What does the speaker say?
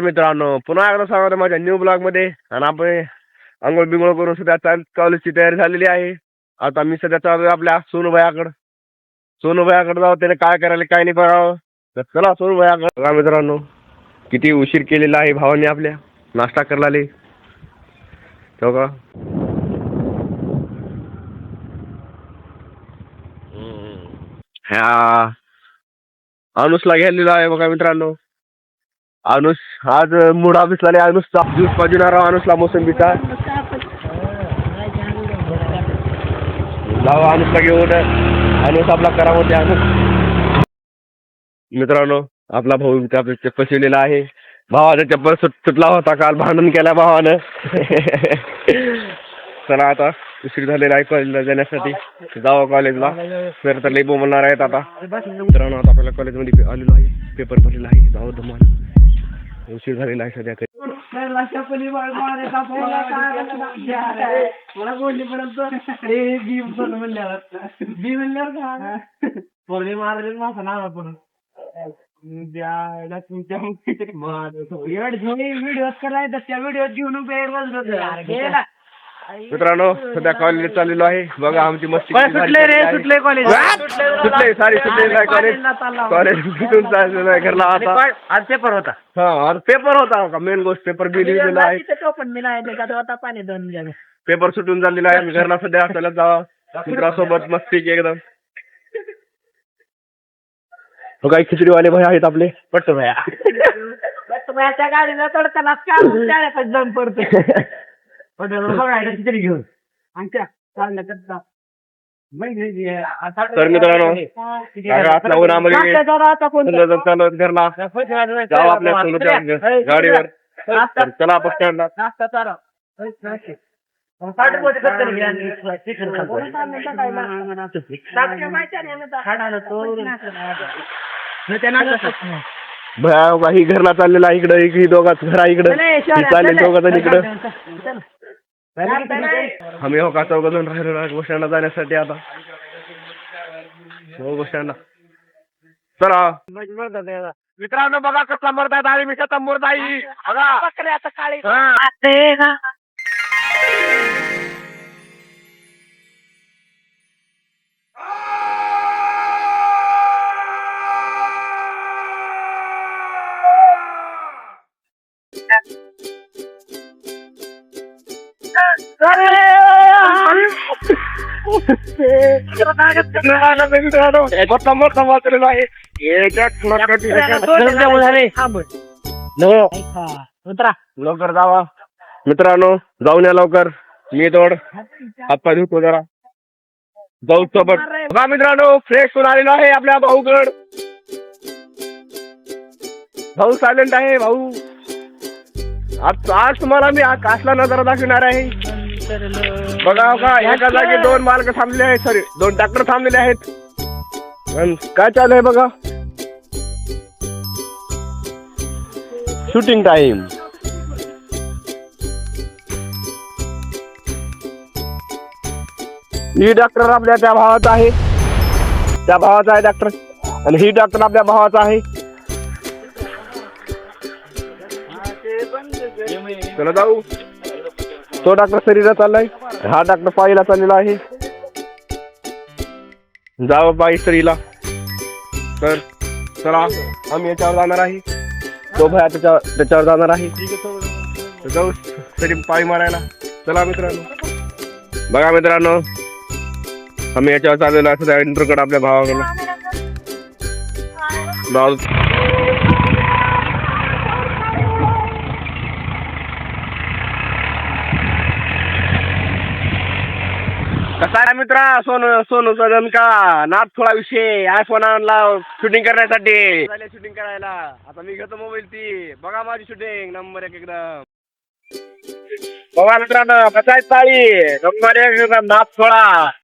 मित्रांनो, पुन्हा एकदा स्वागत आहे माझ्या न्यू ब्लॉग मध्ये. आणि आपण आंघोळ बिंगोळ करून सध्या कॉलेजची तयारी झालेली आहे. आता मी सध्या चालू आपल्या सोनूभाईकडे जाऊ, त्याने काय करायला काय नाही करावं. तर चला सोनूभाईकडे. मित्रांनो, किती उशीर केलेला आहे भावाने आपल्या नाश्ता करायला. तो का ह्या अनुषला गेलेला आहे बघा मित्रांनो. अनुष आज मूड ऑफिसला अनुषचा ज्यूस पाजून राहा. अनुषला मोसंबीचा लावा अनुषला घेऊन. अनुष आपला करामध्ये अनुष मित्रांनो, आपला भाऊ आपल्या चप्पल शिवलेला आहे. भावाचा चप्पल सुटला होता, काल भांडण केला भावानं. चला आता उशीर झालेला आहे कॉलेजला जाण्यासाठी. जावा कॉलेजला, सर तर लई बोलणार आहेत आता. मित्रांनो, आता आपल्याला कॉलेजमध्ये आलेलो आहे, पेपर भरलेला आहे. जाऊ दमान, उशीर झालेला आहे सध्या. मित्रांनो, सध्या कॉलेज चाललेलो आहे बघा. आमची मस्ती सुटले कॉलेज चाललेलं आहे घरला. आता आज पेपर होता. हा, आज पेपर होता का, मेन गोष्ट पेपर बी लिहिलेला आहे. पेपर सुटून झालेला आहे. घरला सध्या आपल्याला जावा मित्रासोबत मस्ती की एकदम. काही खिचडीवाले भाई आहेत आपले पट्टू भया. गाडीला चढताना जाऊन पडतो खिचडी घेऊन. तर मित्रांनो, घरला जाऊ आपल्या गाडीवर. चला बस स्टँडला. भया ही घरला चाललेला इकडं. ही दोघात घरा इकडं चालले, दोघा जण इकडं. आम्ही हो का चौघ जण राहिलो बस स्टँडला जाण्यासाठी. आता हो बस स्टँडला चला. मित्रांनो बघा कसा मरतायत. आणि मी कसा मरताई बघा. लवकर जावा मित्रांनो, जाऊन या लवकर. मी तोड हातपाय धुतो जरा, जाऊ सोबत. बघा मित्रांनो, फ्रेश होऊन आलेलो आहे आपल्या भाऊकड. भाऊ सायलेंट आहे. भाऊ आज तुम्हाला मी कासला नजर दाखवणार आहे. बघा का, एका जागी 2 मार्ग थांबले आहेत. सॉरी, 2 ट्रॅक्टर थांबलेले आहेत. काय चालू आहे बघा, शूटिंग टाइम. ही डॉक्टर आपल्या त्या भावाचा आहे, डॉक्टर. आणि ही डॉक्टर आपल्या भावाचा आहे. चला जाऊ. तो डॉक्टर शरीरात चाललाय, हा डॉक्टर पायीला चाललेला आहे. जावं पायी स्त्रीला. तर चला, आम्ही याच्यावर जाणार आहे. तो भया त्याच्यावर जाणार आहे. जाऊ तरी पायी मारायला. चला मित्रांनो, बघा मित्रांनो, आम्ही याच्यावर चाललेलो आहे सध्या इंटरकट आपल्या भावाकडून. कसा आहे मित्रा, सोनूचा का नाथ थोडा विषय आयफोनला शूटिंग करण्यासाठी शूटिंग करायला. आता मी घेतो मोबाईल. ती बघा माझी शूटिंग नंबर 1 एकदम. बघा मित्रांनो, कसा आहे ताळी नंबर 1 एकदम नाथ थोडा.